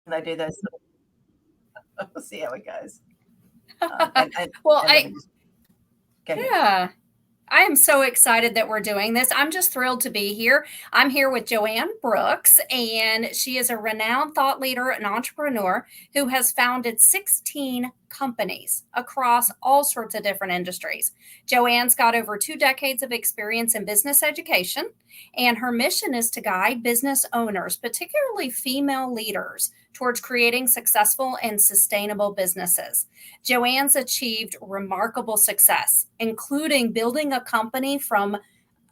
they do those. We'll see how it goes. Well, Go ahead. yeah. I am so excited that we're doing this. I'm just thrilled to be here. I'm here with Joanne Brooks, and she is a renowned thought leader and entrepreneur who has founded 16 companies across all sorts of different industries. Joanne's got over 2 decades of experience in business education, and her mission is to guide business owners, particularly female leaders, towards creating successful and sustainable businesses. Joanne's achieved remarkable success, including building a company from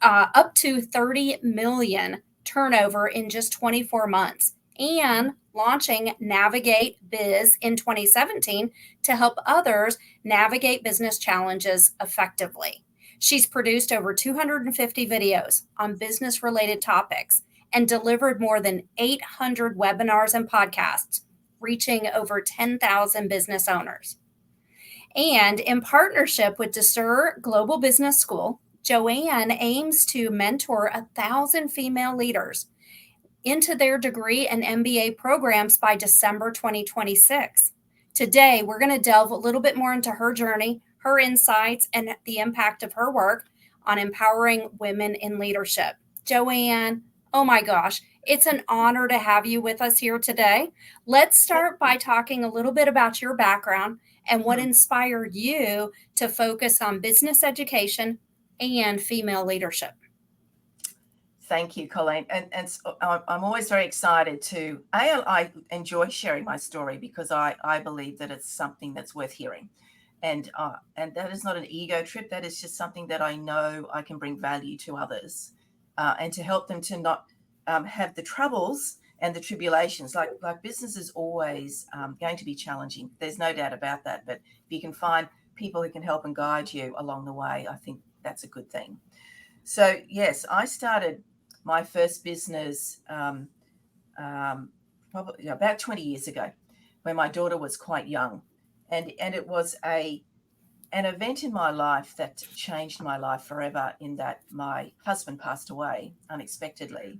up to 30 million turnover in just 24 months and launching Navigate Biz in 2017 to help others navigate business challenges effectively. She's produced over 250 videos on business related topics and delivered more than 800 webinars and podcasts, reaching over 10,000 business owners. And in partnership with Ducere Global Business School, Joanne aims to mentor 1,000 female leaders into their degree and MBA programs by December 2026. Today, we're going to delve a little bit more into her journey, her insights, and the impact of her work on empowering women in leadership. Joanne, oh my gosh, it's an honor to have you with us here today. Let's start by talking a little bit about your background and what inspired you to focus on business education and female leadership. Thank you, Kolleen. And I'm always very excited I enjoy sharing my story because I believe that it's something that's worth hearing. And that is not an ego trip. That is just something that I know I can bring value to others and to help them to not have the troubles and the tribulations. Like business is always going to be challenging. There's no doubt about that. But if you can find people who can help and guide you along the way, I think that's a good thing. So, yes, I started my first business probably about 20 years ago when my daughter was quite young. And it was an event in my life that changed my life forever, in that my husband passed away unexpectedly.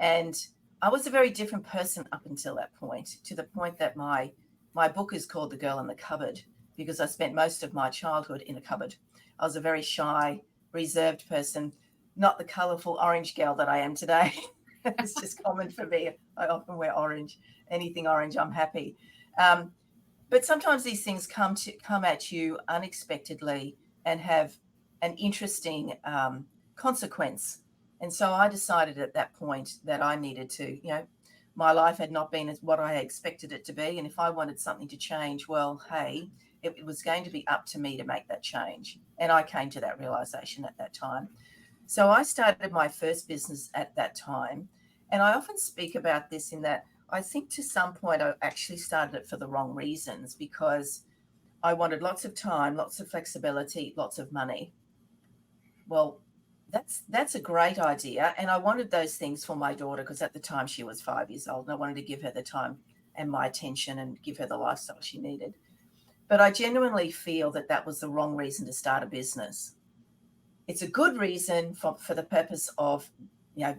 And I was a very different person up until that point, to the point that my book is called The Girl in the Cupboard, because I spent most of my childhood in a cupboard. I was a very shy, reserved person, not the colorful orange girl that I am today. It's just common for me. I often wear orange. Anything orange, I'm happy. But sometimes these things come at you unexpectedly and have an interesting consequence. And so I decided at that point that I needed to, my life had not been as what I expected it to be. And if I wanted something to change, well, hey, it was going to be up to me to make that change. And I came to that realization at that time. So I started my first business at that time. And I often speak about this in that I think to some point I actually started it for the wrong reasons, because I wanted lots of time, lots of flexibility, lots of money. Well, that's a great idea. And I wanted those things for my daughter because at the time she was 5 years old and I wanted to give her the time and my attention and give her the lifestyle she needed. But I genuinely feel that that was the wrong reason to start a business. It's a good reason for the purpose of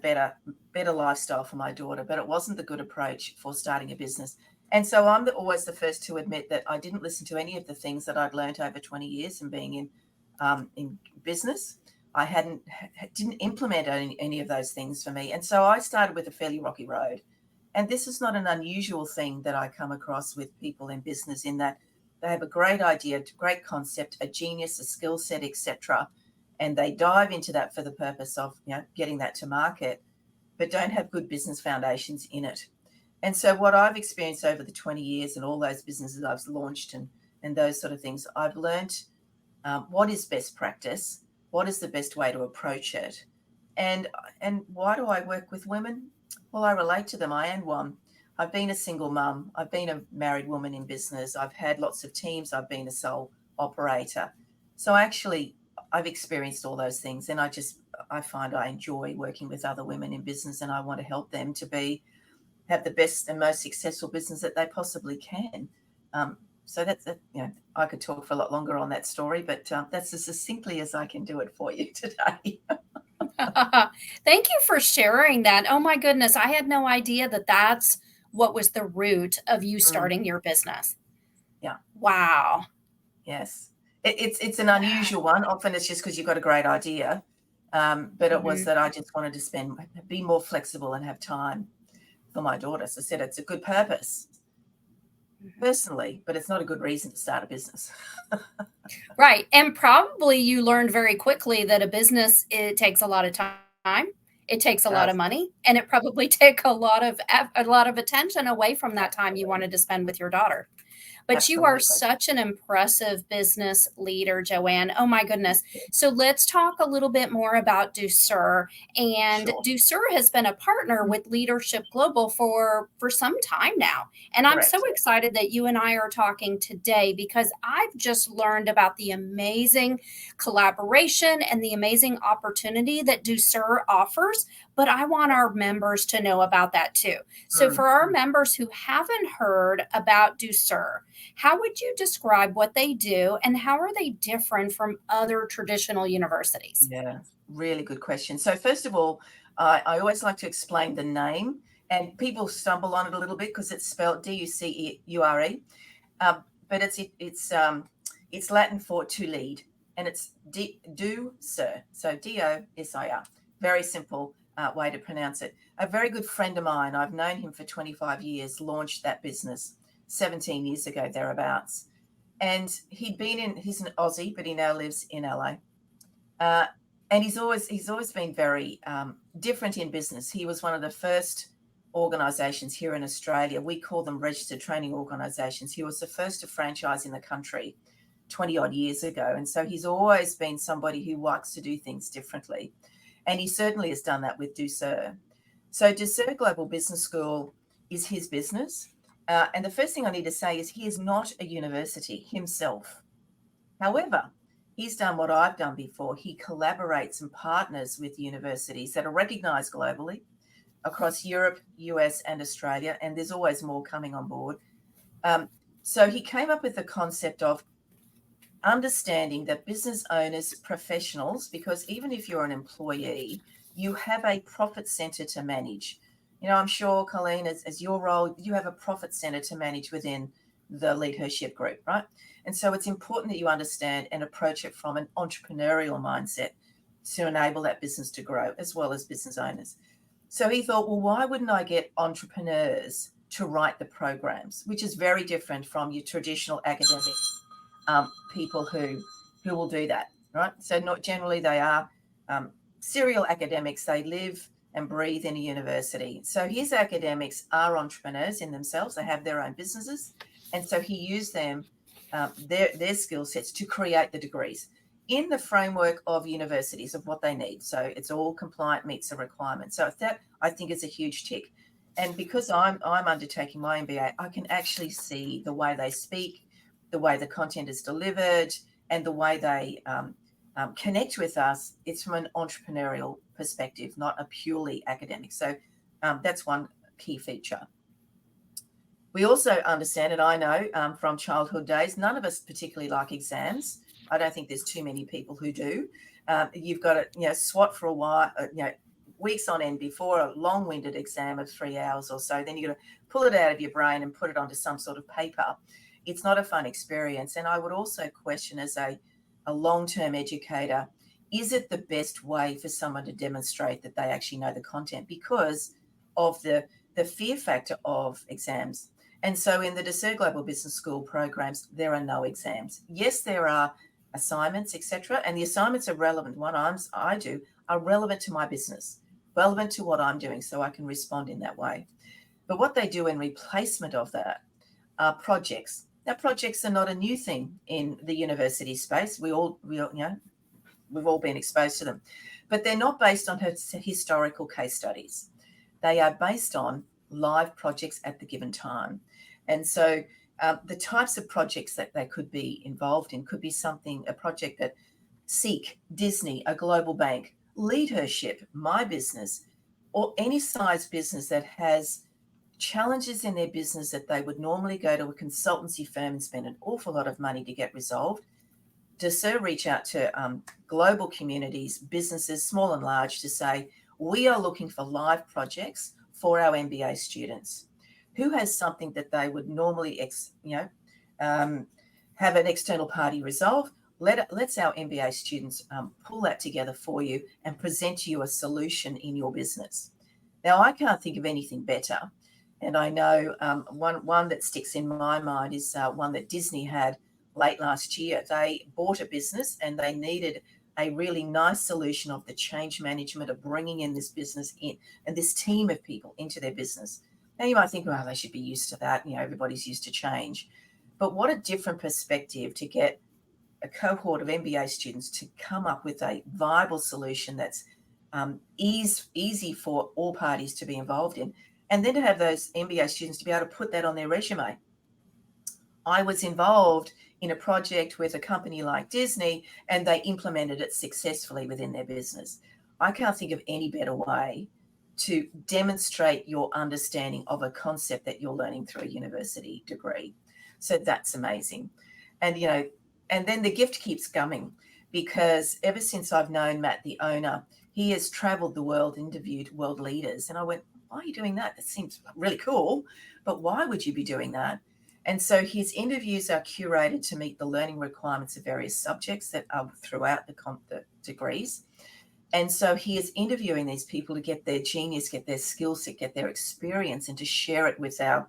better lifestyle for my daughter, but it wasn't the good approach for starting a business. And so I'm always the first to admit that I didn't listen to any of the things that I'd learned over 20 years in being in business. I didn't implement any of those things for me. And so I started with a fairly rocky road. And this is not an unusual thing that I come across with people in business, in that they have a great idea, a great concept, a genius, a skill set, etc., and they dive into that for the purpose of getting that to market, but don't have good business foundations in it. And so what I've experienced over the 20 years and all those businesses I've launched and those sort of things, I've learned what is best practice, what is the best way to approach it, and why do I work with women? Well, I relate to them. I am one. I've been a single mum. I've been a married woman in business. I've had lots of teams. I've been a sole operator. So I've experienced all those things, and I find I enjoy working with other women in business, and I want to help them to have the best and most successful business that they possibly can. So that's it. I could talk for a lot longer on that story, but that's as succinctly as I can do it for you today. Thank you for sharing that. Oh my goodness, I had no idea that that's what was the root of you Mm, starting your business? yeah. Wow. Yes. It's an unusual one. Often it's just because you've got a great idea. But it was Mhm. that I just wanted to be more flexible and have time for my daughter. As I said, it's a good purpose Mhm. personally, but it's not a good reason to start a business. Right, and probably you learned very quickly that a business, it takes a lot of time, it takes a lot of Does. money, and it probably take a lot of attention away from that time you Absolutely. wanted to spend with your daughter. But you are Absolutely. such an impressive business leader, Joanne. Oh my goodness. So let's talk a little bit more about Ducere. And Sure. Ducere has been a partner with LeadHERShip Global for some time now. And I'm so Correct. excited that you and I are talking today because I've just learned about the amazing collaboration and the amazing opportunity that Ducere offers. But I want our members to know about that too. So Mm, for our mm. members who haven't heard about Ducere, how would you describe what they do and how are they different from other traditional universities? Yeah, really good question. So first of all, I always like to explain the name, and people stumble on it a little bit because it's spelled Ducure, but it's Latin for to lead, and it's do sir, so DOSIR. Very simple way to pronounce it. A very good friend of mine, I've known him for 25 years, launched that business 17 years ago thereabouts, and he's an Aussie, but he now lives in LA. Uh, and he's always been very different in business. He was one of the first organisations here in Australia. We call them registered training organisations. He was the first to franchise in the country 20 odd years ago. And so he's always been somebody who likes to do things differently. And he certainly has done that with Ducere. So Ducere Global Business School is his business. And the first thing I need to say is he is not a university himself. However, he's done what I've done before. He collaborates and partners with universities that are recognized globally across Europe, US, and Australia, and there's always more coming on board. Um, so he came up with the concept of understanding that business owners, professionals, because even if you're an employee, you have a profit center to manage. I'm sure, Colleen, as your role, you have a profit center to manage within the LeadHERShip group, right? And so it's important that you understand and approach it from an entrepreneurial mindset to enable that business to grow, as well as business owners. So he thought, well, why wouldn't I get entrepreneurs to write the programs, which is very different from your traditional academic people who will do that, right? So not generally they are serial academics. They live and breathe in a university. So his academics are entrepreneurs in themselves. They have their own businesses, and so he used them their skill sets to create the degrees in the framework of universities of what they need. So it's all compliant, meets the requirements. So that I think is a huge tick. And because I'm undertaking my MBA, I can actually see the way they speak, the way the content is delivered, and the way they connect with us. It's from an entrepreneurial perspective, not a purely academic. So that's one key feature. We also understand, and I know from childhood days, none of us particularly like exams. I don't think there's too many people who do. You've got to, swat for a while, weeks on end before a long-winded exam of 3 hours or so. Then you've got to pull it out of your brain and put it onto some sort of paper. It's not a fun experience. And I would also question, as a long-term educator, is it the best way for someone to demonstrate that they actually know the content because of the fear factor of exams? And so in the Ducere Global Business School programs, there are no exams. Yes, there are assignments, etc. And the assignments are relevant. What I do are relevant to my business, relevant to what I'm doing, so I can respond in that way. But what they do in replacement of that are projects. Now, projects are not a new thing in the university space. We've all been exposed to them, but they're not based on historical case studies. They are based on live projects at the given time. And so the types of projects that they could be involved in could be a project that Seek, Disney, a global bank, LeadHERShip, my business, or any size business that has challenges in their business that they would normally go to a consultancy firm and spend an awful lot of money to get resolved. Ducere reach out to global communities, businesses, small and large, to say, we are looking for live projects for our MBA students who has something that they would normally, have an external party resolve. Let's our MBA students pull that together for you and present you a solution in your business. Now, I can't think of anything better. And I know one that sticks in my mind is one that Disney had late last year. They bought a business and they needed a really nice solution of the change management of bringing in this business in and this team of people into their business. Now, you might think, well, they should be used to that. Everybody's used to change. But what a different perspective to get a cohort of MBA students to come up with a viable solution that's easy for all parties to be involved in, and then to have those MBA students to be able to put that on their resume. I was involved in a project with a company like Disney, and they implemented it successfully within their business. I can't think of any better way to demonstrate your understanding of a concept that you're learning through a university degree. So that's amazing. And then the gift keeps coming, because ever since I've known Matt, the owner, he has traveled the world, interviewed world leaders. And I went, why are you doing that? That seems really cool, but why would you be doing that? And so his interviews are curated to meet the learning requirements of various subjects that are throughout the degrees. And so he is interviewing these people to get their genius, get their skill set, get their experience, and to share it with our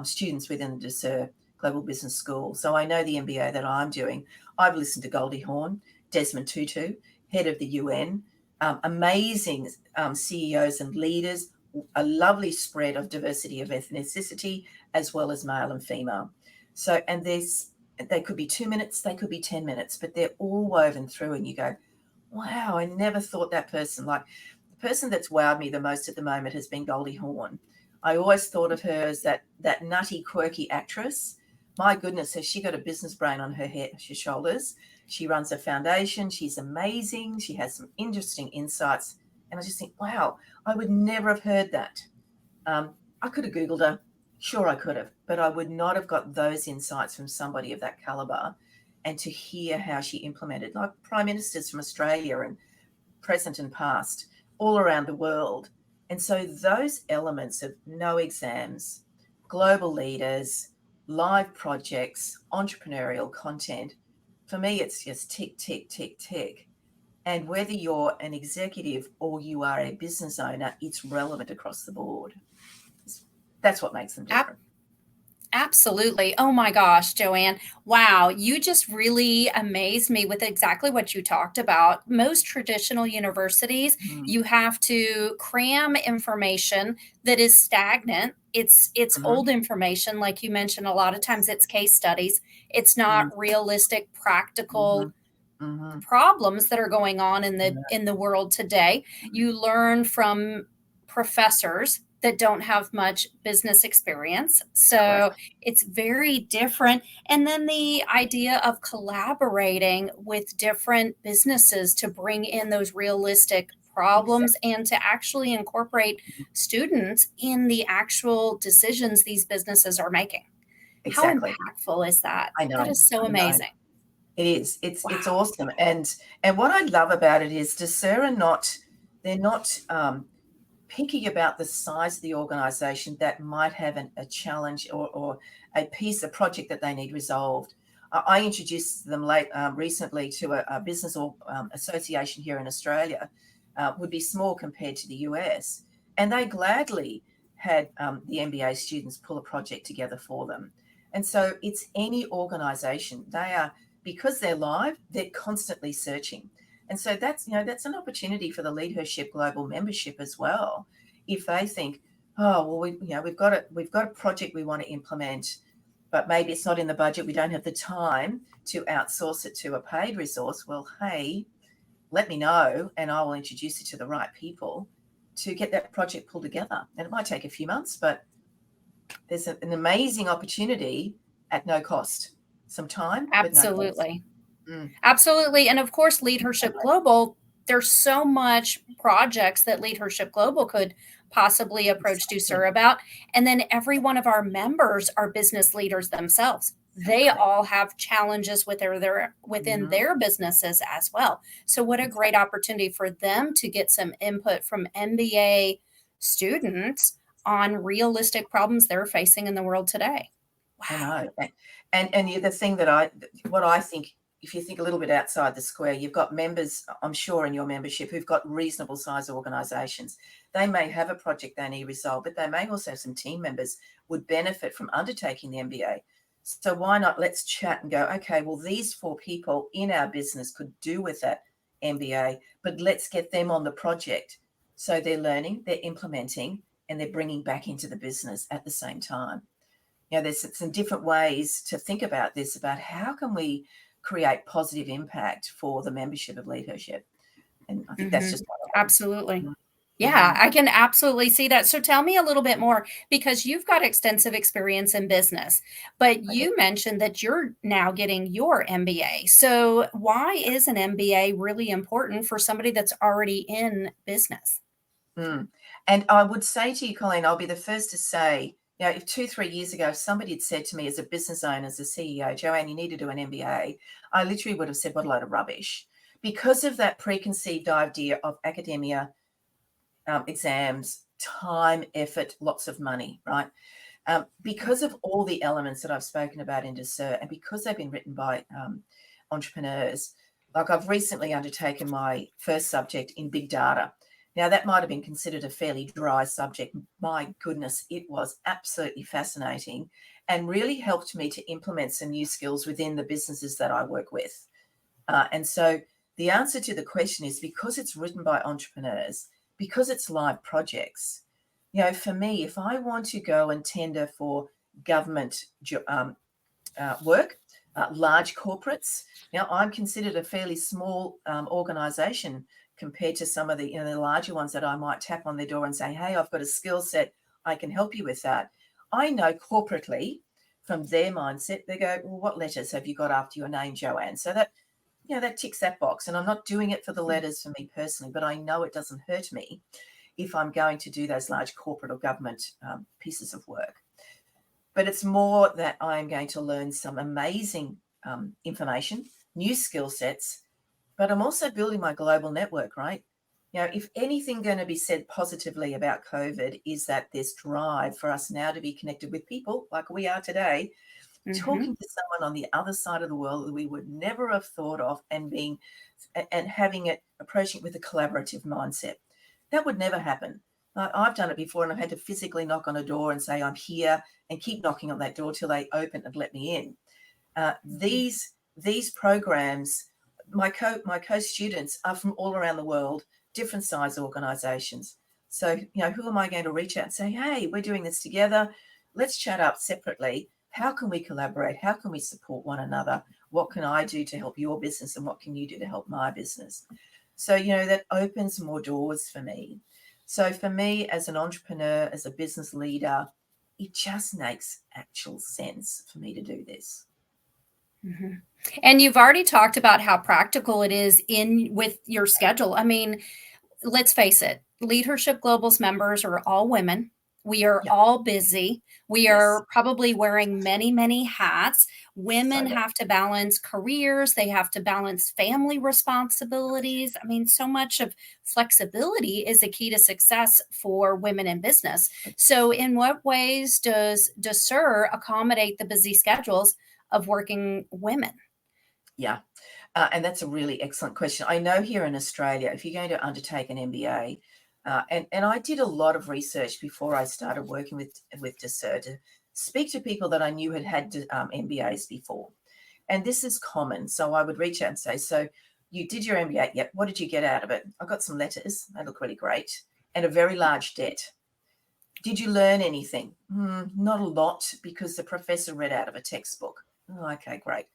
students within the Ducere Global Business School. So I know the MBA that I'm doing. I've listened to Goldie Hawn, Desmond Tutu, head of the UN, amazing CEOs and leaders, a lovely spread of diversity of ethnicity, as well as male and female. So, and they could be 2 minutes, they could be 10 minutes, but they're all woven through, and you go, wow, I never thought that person. Like, the person that's wowed me the most at the moment has been Goldie Hawn. I always thought of her as that nutty, quirky actress. My goodness, has she got a business brain on her shoulders? She runs a foundation. She's amazing. She has some interesting insights. And I just think, wow, I would never have heard that. I could have Googled her. Sure, I could have. But I would not have got those insights from somebody of that caliber. And to hear how she implemented, like prime ministers from Australia and present and past, all around the world. And so those elements of no exams, global leaders, live projects, entrepreneurial content, for me, it's just tick, tick, tick, tick. And whether you're an executive or you are a business owner, it's relevant across the board. That's what makes them different. Absolutely. Oh my gosh, Joanne. Wow. You just really amazed me with exactly what you talked about. Most traditional universities, you have to cram information that is stagnant. It's old information. Like you mentioned, a lot of times it's case studies. It's not realistic, practical problems that are going on in the world today. You learn from professors that don't have much business experience. So it's very different. And then the idea of collaborating with different businesses to bring in those realistic problems and to actually incorporate students in the actual decisions these businesses are making. How impactful is that? I know. That is so amazing. It is. It's awesome. And what I love about it is Ducere they're not picky about the size of the organization that might have a challenge or a project that they need resolved. I introduced them recently to a business or association here in Australia, would be small compared to the US. And they gladly had the MBA students pull a project together for them. And so it's any organization. Because they're live, they're constantly searching. And so that's an opportunity for the LeadHERShip Global membership as well. If they think, oh, well, we've got a project we want to implement, but maybe it's not in the budget, we don't have the time to outsource it to a paid resource. Well, hey, let me know and I will introduce you to the right people to get that project pulled together. And it might take a few months, but there's an amazing opportunity at no cost. Some time. Absolutely. Absolutely. And of course, LeadHERShip Global, there's so much projects that LeadHERShip Global could possibly approach Ducere about. And then every one of our members are business leaders themselves. They all have challenges within their businesses as well. So what a great opportunity for them to get some input from MBA students on realistic problems they're facing in the world today. I Wow. know. The thing what I think, if you think a little bit outside the square, you've got members, I'm sure, in your membership who've got reasonable size organisations. They may have a project they need resolved, but they may also have some team members would benefit from undertaking the MBA. So why not let's chat and go, okay, well, these 4 people in our business could do with that MBA, but let's get them on the project. So they're learning, they're implementing, and they're bringing back into the business at the same time. There's some different ways to think about this, about how can we create positive impact for the membership of LeadHERShip. And I think that's just one of Absolutely. them. Yeah, I can absolutely see that. So tell me a little bit more, because you've got extensive experience in business, but Okay. you mentioned that you're now getting your MBA. So why is an MBA really important for somebody that's already in business? Mm. And I would say to you, Kolleen, I'll be the first to say, if 2-3 years ago, if somebody had said to me as a business owner, as a CEO, Joanne, you need to do an MBA, I literally would have said, what a load of rubbish. Because of that preconceived idea of academia, exams, time, effort, lots of money, right? Because of all the elements that I've spoken about in Ducere, and because they've been written by entrepreneurs, like I've recently undertaken my first subject in big data. Now, that might have been considered a fairly dry subject. My goodness, it was absolutely fascinating and really helped me to implement some new skills within the businesses that I work with. And so the answer to the question is because it's written by entrepreneurs, because it's live projects. For me, if I want to go and tender for government work, large corporates, now I'm considered a fairly small organisation compared to some of the the larger ones that I might tap on their door and say, hey, I've got a skill set, I can help you with that. I know corporately from their mindset, they go, well, what letters have you got after your name, Joanne? So that that ticks that box. And I'm not doing it for the letters for me personally, but I know it doesn't hurt me if I'm going to do those large corporate or government pieces of work. But it's more that I'm going to learn some amazing information, new skill sets, but I'm also building my global network, right? If anything going to be said positively about COVID is that this drive for us now to be connected with people like we are today, talking to someone on the other side of the world that we would never have thought of, and having it, approaching it with a collaborative mindset. That would never happen. I've done it before, and I've had to physically knock on a door and say, I'm here, and keep knocking on that door till they open and let me in. These programs, my co-students are from all around the world, different size organizations. So, who am I going to reach out and say, hey, we're doing this together. Let's chat up separately. How can we collaborate? How can we support one another? What can I do to help your business, and what can you do to help my business? So, that opens more doors for me. So for me as an entrepreneur, as a business leader, it just makes actual sense for me to do this. And you've already talked about how practical it is in with your schedule. I mean, let's face it, LeadHERShip Global's members are all women. We are Yeah. all busy. We Yes. are probably wearing many, many hats. Women So have to balance careers. They have to balance family responsibilities. I mean, so much of flexibility is a key to success for women in business. So in what ways does Ducere accommodate the busy schedules of working women? yeah. And that's a really excellent question. I know here in Australia, if you're going to undertake an MBA, and I did a lot of research before I started working with Ducere to speak to people that I knew had MBAs before. And this is common. So I would reach out and say, so you did your MBA. Yep. What did you get out of it? I got some letters. They look really great. And a very large debt. Did you learn anything? Not a lot, because the professor read out of a textbook. Oh, okay, great.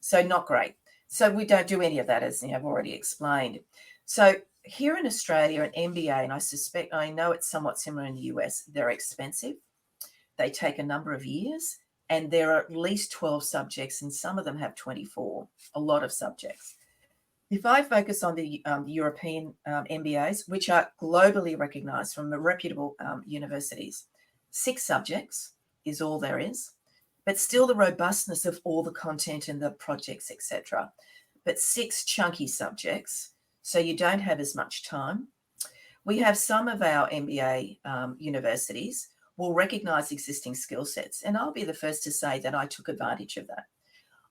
So not great. So we don't do any of that, as I've already explained. So here in Australia, an MBA, and I know it's somewhat similar in the US, they're expensive. They take a number of years, and there are at least 12 subjects, and some of them have 24, a lot of subjects. If I focus on the European MBAs, which are globally recognized from the reputable universities, 6 subjects is all there is, but still the robustness of all the content and the projects, etc. But 6 chunky subjects, so you don't have as much time. we have some of our MBA universities will recognise existing skill sets. And I'll be the first to say that I took advantage of that.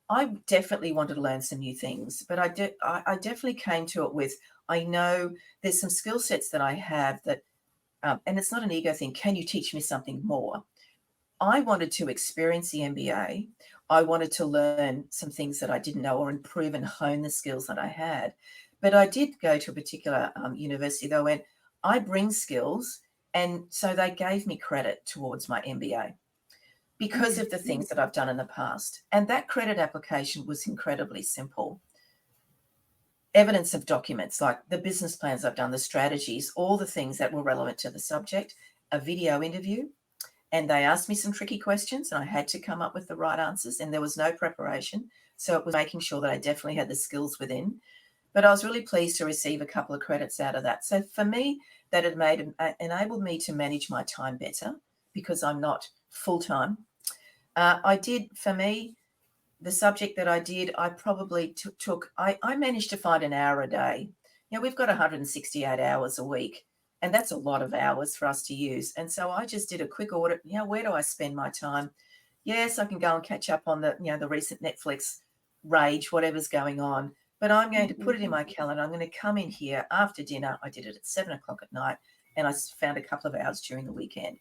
I definitely wanted to learn some new things, but I definitely came to it with, I know there's some skill sets that I have that, and it's not an ego thing. Can you teach me something more? I wanted to experience the MBA. I wanted to learn some things that I didn't know or improve and hone the skills that I had. But I did go to a particular university that went, I bring skills. And so they gave me credit towards my MBA because of the things that I've done in the past. And that credit application was incredibly simple. Evidence of documents like the business plans I've done, the strategies, all the things that were relevant to the subject, a video interview, and they asked me some tricky questions and I had to come up with the right answers, and there was no preparation. So it was making sure that I definitely had the skills within. But I was really pleased to receive a couple of credits out of that. So for me, that had enabled me to manage my time better because I'm not full-time. For me, the subject that I did, I probably I managed to find an hour a day. We've got 168 hours a week, and that's a lot of hours for us to use. And so I just did a quick audit. Where do I spend my time? Yes, I can go and catch up on the recent Netflix rage, whatever's going on. But I'm going to put it in my calendar. I'm going to come in here after dinner. I did it at 7:00 at night, and I found a couple of hours during the weekend.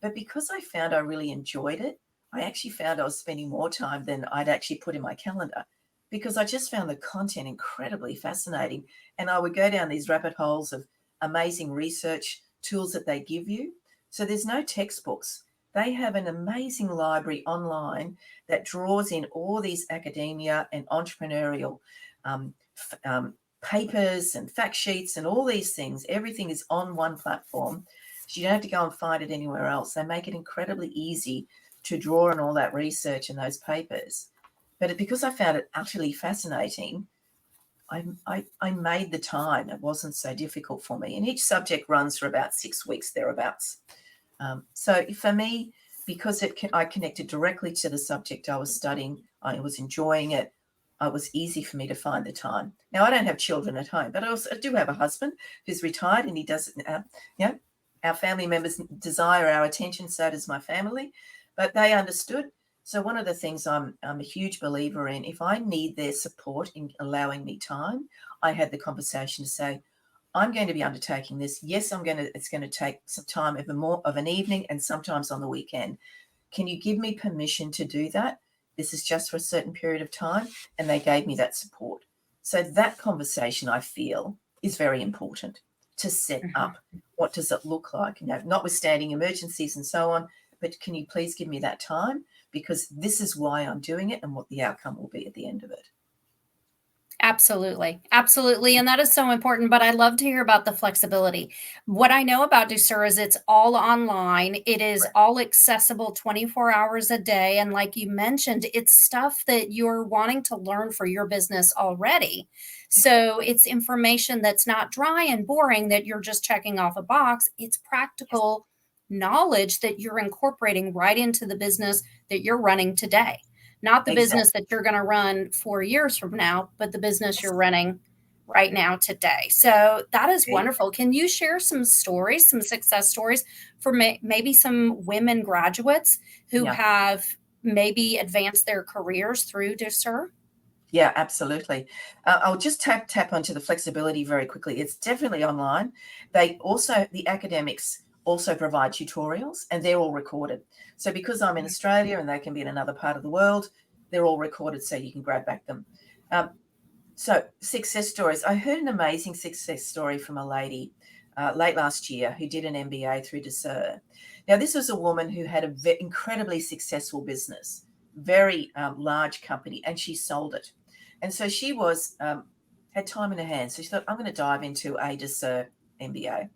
But because I found I really enjoyed it, I actually found I was spending more time than I'd actually put in my calendar because I just found the content incredibly fascinating. And I would go down these rabbit holes of amazing research tools that they give you. So there's no textbooks. They have an amazing library online that draws in all these academia and entrepreneurial papers and fact sheets and all these things. Everything is on one platform. So you don't have to go and find it anywhere else. They make it incredibly easy to draw on all that research and those papers. But because I found it utterly fascinating, I made the time. It wasn't so difficult for me. And each subject runs for about 6 weeks, thereabouts. So for me, because I connected directly to the subject I was studying, I was enjoying it, it was easy for me to find the time. Now, I don't have children at home, but I do have a husband who's retired, and he does, our family members desire our attention, so does my family, but they understood. So one of the things I'm a huge believer in, if I need their support in allowing me time, I had the conversation to say, I'm going to be undertaking this. Yes, it's going to take some time of an evening and sometimes on the weekend. Can you give me permission to do that? This is just for a certain period of time. And they gave me that support. So that conversation, I feel, is very important to set up. What does it look like? Notwithstanding emergencies and so on, but can you please give me that time? Because this is why I'm doing it and what the outcome will be at the end of it. Absolutely. Absolutely. And that is so important. But I love to hear about the flexibility. What I know about Ducere is it's all online. It is all accessible 24 hours a day. And like you mentioned, it's stuff that you're wanting to learn for your business already. So it's information that's not dry and boring that you're just checking off a box. It's practical knowledge that you're incorporating right into the business that you're running today. Not the business that you're going to run 4 years from now, but the business you're running right now today. So that is wonderful. Can you share some stories, some success stories for maybe some women graduates who have maybe advanced their careers through Ducere? Yeah, absolutely. I'll just tap onto the flexibility very quickly. It's definitely online. The academics also provide tutorials, and they're all recorded. So because I'm in Australia and they can be in another part of the world, they're all recorded so you can grab back them. So success stories. I heard an amazing success story from a lady late last year who did an MBA through Ducere. Now, this was a woman who had an incredibly successful business, very large company, and she sold it. And so she had time in her hands. So she thought, I'm going to dive into a Ducere MBA.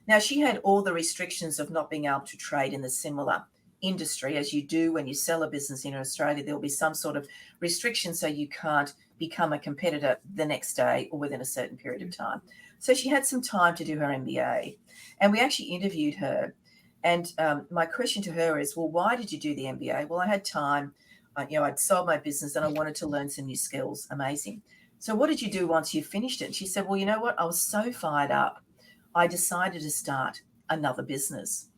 Now, she had all the restrictions of not being able to trade in the similar industry as you do when you sell a business in Australia. There will be some sort of restriction so you can't become a competitor the next day or within a certain period of time. So she had some time to do her MBA, and we actually interviewed her. And my question to her is, well, why did you do the MBA? Well, I had time. I'd sold my business and I wanted to learn some new skills. Amazing. So what did you do once you finished it? And she said, well, you know what? I was so fired up. I decided to start another business,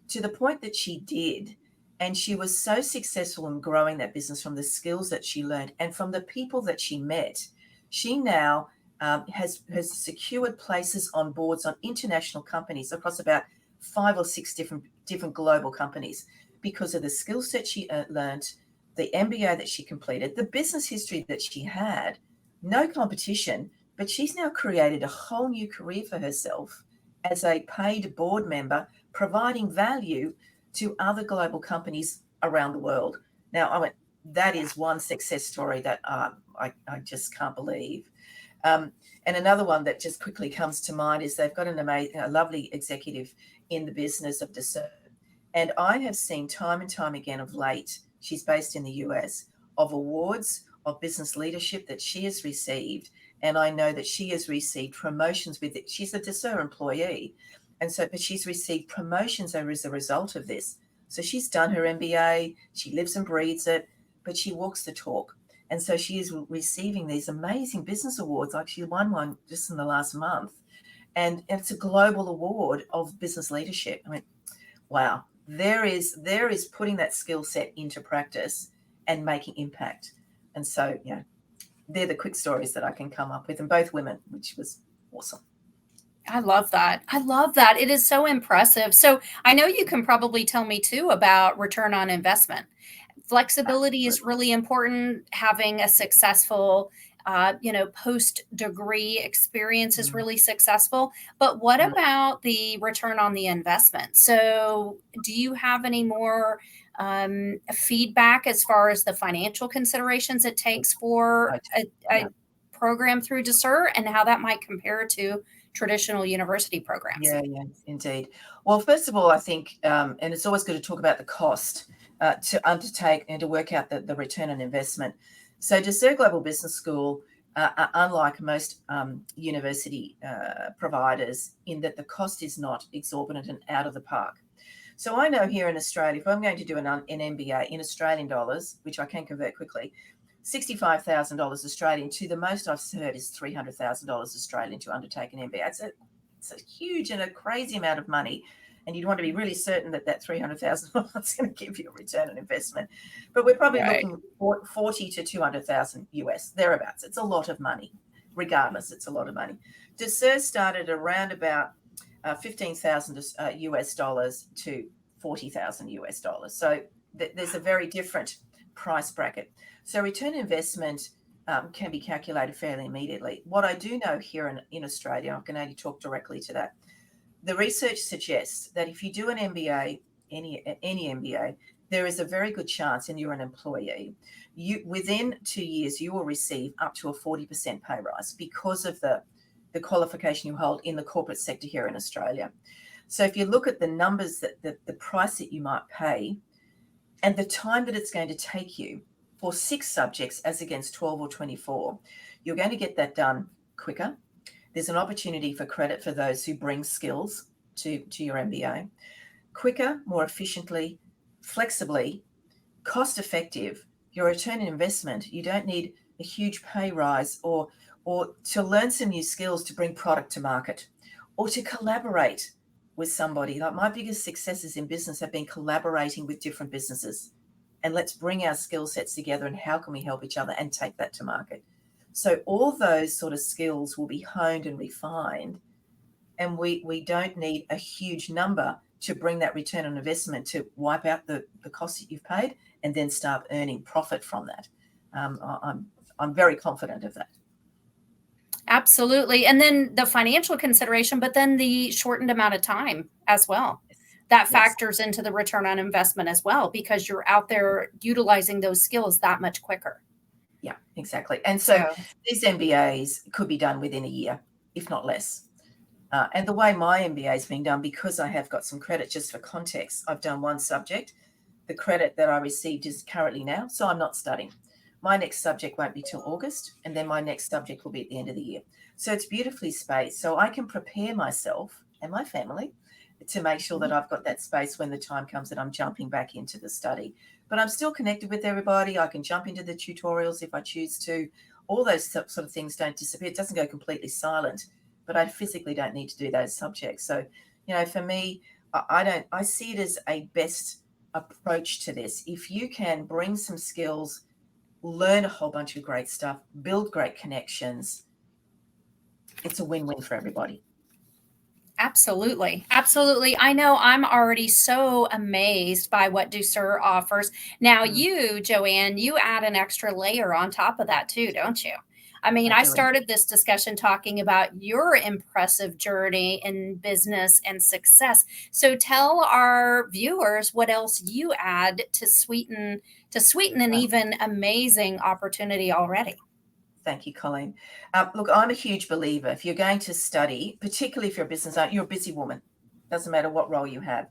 to the point that she did. And she was so successful in growing that business from the skills that she learned and from the people that she met. She now has secured places on boards on international companies across about 5 or 6 different global companies because of the skill set she learned, the MBA that she completed, the business history that she had, no competition, but she's now created a whole new career for herself as a paid board member, providing value to other global companies around the world. Now, I went, that is one success story that I just can't believe. And another one that just quickly comes to mind is they've got a lovely executive in the business of Ducere. And I have seen time and time again of late, she's based in the US, of awards of business leadership that she has received. And I know that she has received promotions with it. She's a Ducere employee. And so, but she's received promotions as a result of this. So she's done her MBA, she lives and breathes it, but she walks the talk. And so she is receiving these amazing business awards. Like she won one just in the last month. And it's a global award of business leadership. I mean, wow, there is putting that skill set into practice and making impact. And so, they're the quick stories that I can come up with, and both women, which was awesome. I love that. I love that. It is so impressive. So I know you can probably tell me too about return on investment. Flexibility is really important. Having a successful, post-degree experience is really successful. But what about the return on the investment? So do you have any more feedback as far as the financial considerations it takes for a program through Ducere and how that might compare to traditional university programs? Yeah, indeed. Well, first of all, I think, and it's always good to talk about the cost to undertake and to work out the return on investment. So Ducere Global Business School, unlike most university providers, in that the cost is not exorbitant and out of the park. So I know here in Australia, if I'm going to do an MBA in Australian dollars, which I can convert quickly, $65,000 Australian to the most I've heard is $300,000 Australian to undertake an MBA. It's a huge and a crazy amount of money. And you'd want to be really certain that $300,000 is going to give you a return on investment. But we're probably looking 40 to 200,000 US, thereabouts. It's a lot of money. Regardless, it's a lot of money. Ducere started around about 15,000 US dollars to 40,000 US dollars. So there's a very different price bracket. So return on investment can be calculated fairly immediately. What I do know here in Australia, I can only talk directly to that. The research suggests that if you do an MBA, any MBA, there is a very good chance, and you're an employee, within 2 years, you will receive up to a 40% pay rise because of the qualification you hold in the corporate sector here in Australia. So if you look at the numbers, the price that you might pay and the time that it's going to take you for 6 subjects as against 12 or 24, you're going to get that done quicker. There's an opportunity for credit for those who bring skills to your MBA. Quicker, more efficiently, flexibly, cost effective. Your return on investment, you don't need a huge pay rise or to learn some new skills to bring product to market or to collaborate with somebody. Like my biggest successes in business have been collaborating with different businesses. And let's bring our skill sets together and how can we help each other and take that to market. So all those sort of skills will be honed and refined. And we don't need a huge number to bring that return on investment to wipe out the cost that you've paid and then start earning profit from that. I'm very confident of that. Absolutely. And then the financial consideration, but then the shortened amount of time as well. That factors into the return on investment as well, because you're out there utilizing those skills that much quicker. Yeah, exactly. And so these MBAs could be done within a year, if not less. And the way my MBA is being done, because I have got some credit, just for context, I've done one subject. The credit that I received is currently now, so I'm not studying. My next subject won't be till August, and then my next subject will be at the end of the year. So it's beautifully spaced, so I can prepare myself and my family to make sure that I've got that space when the time comes that I'm jumping back into the study. But I'm still connected with everybody. I can jump into the tutorials if I choose to. All those sort of things don't disappear. It doesn't go completely silent, but I physically don't need to do those subjects. So, for me, I see it as a best approach to this. If you can bring some skills, learn a whole bunch of great stuff, build great connections, it's a win-win for everybody. Absolutely. Absolutely. I know I'm already so amazed by what Ducere offers. Now, you, Joanne, you add an extra layer on top of that too, don't you? I mean, I started this discussion talking about your impressive journey in business and success. So tell our viewers what else you add to sweeten an even amazing opportunity already. Thank you, Kolleen. Look, I'm a huge believer. If you're going to study, particularly if you're a business owner, you're a busy woman. Doesn't matter what role you have.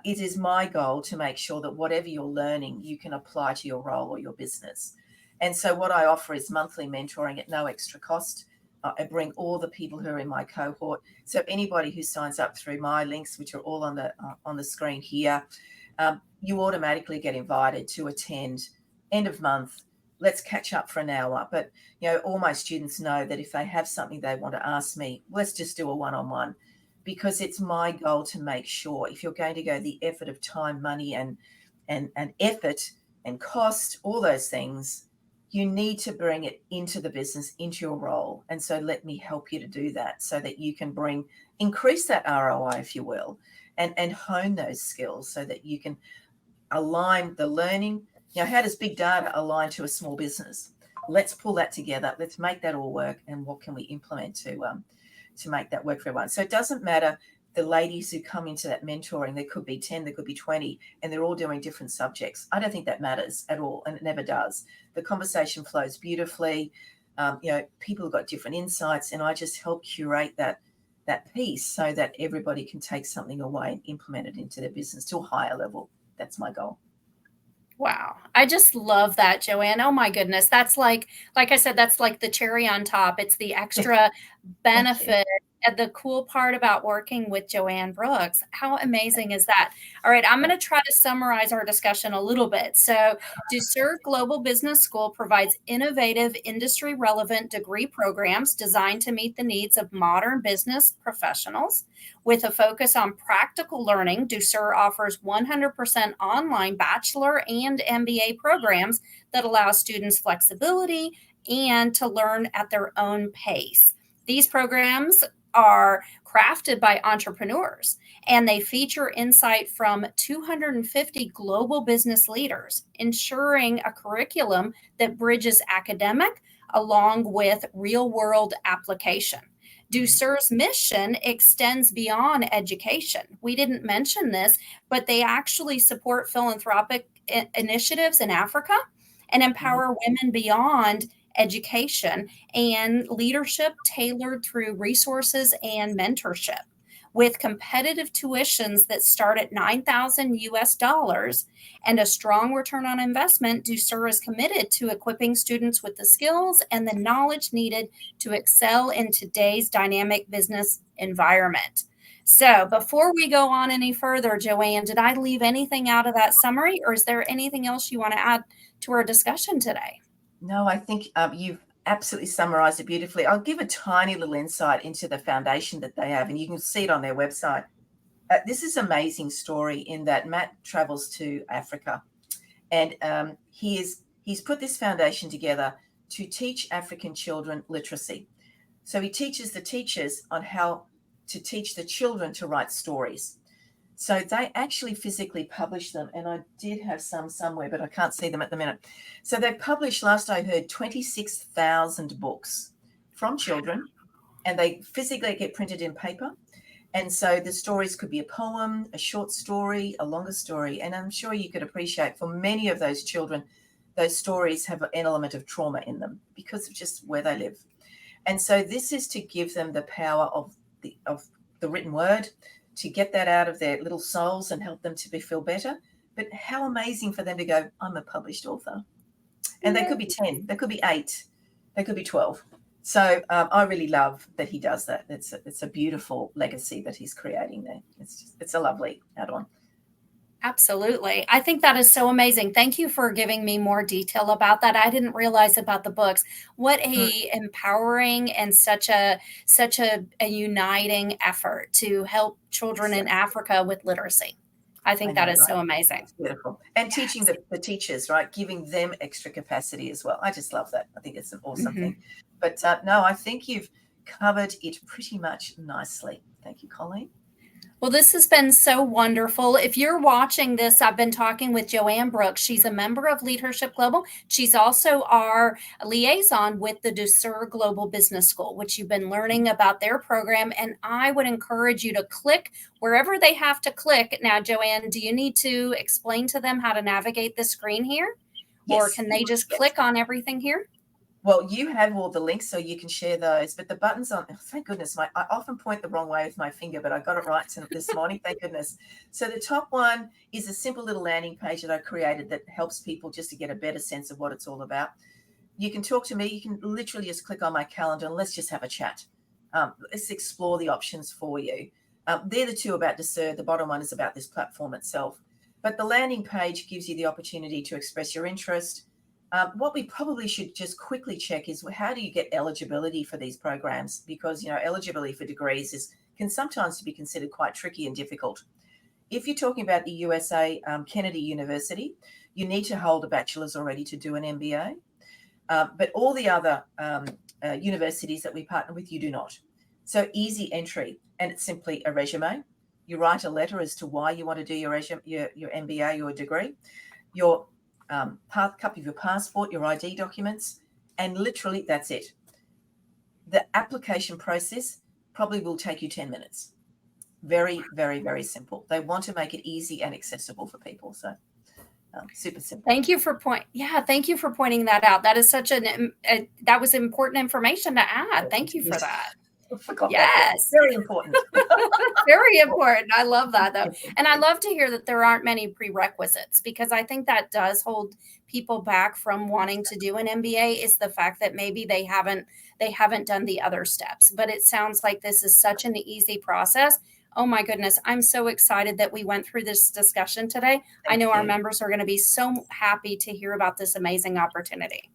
It is my goal to make sure that whatever you're learning, you can apply to your role or your business. And so what I offer is monthly mentoring at no extra cost. I bring all the people who are in my cohort. So anybody who signs up through my links, which are all on the screen here, you automatically get invited to attend end of month. Let's catch up for an hour. But, all my students know that if they have something they want to ask me, let's just do a one-on-one, because it's my goal to make sure if you're going to go the effort of time, money, and effort and cost, all those things, you need to bring it into the business, into your role. And so let me help you to do that so that you can increase that ROI, if you will, and hone those skills so that you can align the learning. How does big data align to a small business? Let's pull that together. Let's make that all work. And what can we implement to make that work for everyone? So it doesn't matter the ladies who come into that mentoring. There could be 10, there could be 20, and they're all doing different subjects. I don't think that matters at all, and it never does. The conversation flows beautifully. People have got different insights, and I just help curate that piece so that everybody can take something away and implement it into their business to a higher level. That's my goal. Wow. I just love that, Joanne. Oh my goodness. That's like I said, that's like the cherry on top. It's the extra benefit. And the cool part about working with Joanne Brooks. How amazing is that? All right, I'm going to try to summarize our discussion a little bit. So, Ducere Global Business School provides innovative, industry relevant degree programs designed to meet the needs of modern business professionals. With a focus on practical learning, Ducere offers 100% online bachelor and MBA programs that allow students flexibility and to learn at their own pace. These programs are crafted by entrepreneurs, and they feature insight from 250 global business leaders, ensuring a curriculum that bridges academic along with real-world application. Ducere's mission extends beyond education. We didn't mention this, but they actually support philanthropic initiatives in Africa and empower women beyond education and leadership tailored through resources and mentorship. With competitive tuitions that start at $9,000 and a strong return on investment, Ducere is committed to equipping students with the skills and the knowledge needed to excel in today's dynamic business environment. So before we go on any further, Joanne, did I leave anything out of that summary, or is there anything else you want to add to our discussion today? No, I think you've absolutely summarized it beautifully. I'll give a tiny little insight into the foundation that they have, and you can see it on their website. This is an amazing story in that Matt travels to Africa, and he's put this foundation together to teach African children literacy. So he teaches the teachers on how to teach the children to write stories. So they actually physically publish them, and I did have some somewhere, but I can't see them at the minute. So they published, last I heard, 26,000 books from children, and they physically get printed in paper. And so the stories could be a poem, a short story, a longer story. And I'm sure you could appreciate for many of those children, those stories have an element of trauma in them because of just where they live. And so this is to give them the power of the written word, to get that out of their little souls and help them to feel better. But how amazing for them to go, I'm a published author. And they could be 10, they could be 8, they could be 12. So I really love that he does that. It's a beautiful legacy that he's creating there. It's a lovely add-on. Absolutely. I think that is so amazing. Thank you for giving me more detail about that. I didn't realize about the books. What Mm, a empowering and such a uniting effort to help children in exactly. Africa with literacy. I I think that know, is right? so amazing. It's beautiful. And teaching Yes. the teachers, right? Giving them extra capacity as well. I just love that. I think it's an awesome thing. Mhm. But no, I think you've covered it pretty much nicely. Thank you, Kolleen. Well, this has been so wonderful. If you're watching this, I've been talking with Joanne Brooks. She's a member of LeadHERShip Global. She's also our liaison with the Ducere Global Business School, which you've been learning about their program. And I would encourage you to click wherever they have to click. Now, Joanne, do you need to explain to them how to navigate the screen here? Or Yes, can they just yes. click on everything here? Well, you have all the links, so you can share those. But the buttons on, oh, thank goodness, I often point the wrong way with my finger, but I got it right this morning. Thank goodness. So the top one is a simple little landing page that I created that helps people just to get a better sense of what it's all about. You can talk to me. You can literally just click on my calendar and let's just have a chat. Let's explore the options for you. They're the two about Ducere. The bottom one is about this platform itself. But the landing page gives you the opportunity to express your interest. What we probably should just quickly check is how do you get eligibility for these programs? Because eligibility for degrees can sometimes be considered quite tricky and difficult. If you're talking about the USA Kennedy University, you need to hold a bachelor's already to do an MBA. But all the other universities that we partner with, you do not. So easy entry, and it's simply a resume. You write a letter as to why you want to do your MBA or degree, your copy of your passport, your ID documents, and literally that's it. The application process probably will take you 10 minutes. Very, very, very simple. They want to make it easy and accessible for people. So super simple. Thank you for thank you for pointing that out. That is that was important information to add. Thank you for Yes. that. I forgot that bit. Yes. Very important. Very important. I love that though. And I love to hear that there aren't many prerequisites because I think that does hold people back from wanting to do an MBA is the fact that maybe they haven't done the other steps. But it sounds like this is such an easy process. Oh my goodness, I'm so excited that we went through this discussion today. I Thank know our you. members are going to be so happy to hear about this amazing opportunity.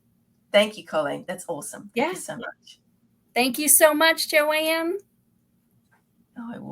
Thank you, Kolleen. That's awesome. Thank Yeah. you so much. Thank you so much, Joanne. Oh, I will.